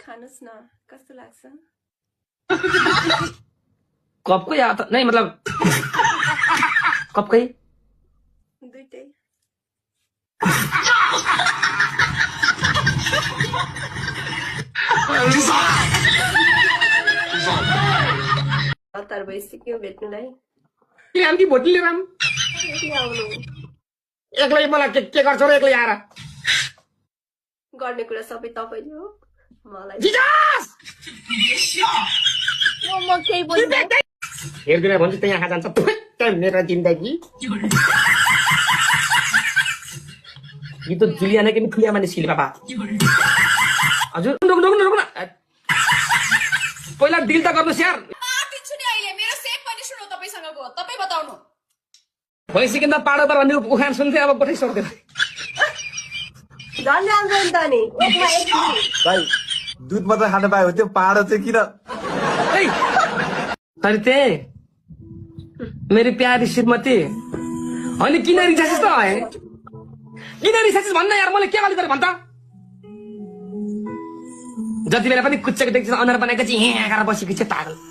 खानुस् न कस्तो लाग्छ कपको या त नहीं मतलब कपकै दुईटै हतार भइसक्यो भेट्नुलाई के आम कि भोटले राम आउनु एक्लै मलाई के गर्छौ र एक्लै आएर गर्ने कुरा सबै तपाईले हो मलाई जिजास म केही बोल्दिनँ हेर्दिन भन्छु त्यहाँ आँखा जान्छ फुट्टै मेरो जिन्दगी यो त जुलियाना के खुलियामा निस्किने बाबा हजुर रोक्नु पहिला डिल त गर्नुहोस् यार दिन्छु नि अहिले मेरो सेप पनि सुनौ तपाईसँगको तपाई बताउनु भइसक्यो पाडो त भन्ने उखान सुन्थे अब पठै सक्दैन झन् राम्रो नि त नि भाइ दुध मात्र खान पायो त्यो पाडो चाहिँ किन तर त्यही मेरो प्यारी श्रीमती होइन किन रिसाइस त किन रिसाइस भन्न यार मैले के गल्ती गरेँ भन्छ जति बेला पनि कुच्चेको देख्छ अनुहार बनाएको चाहिँ यहाँ आएर बसेको चाहिँ पागल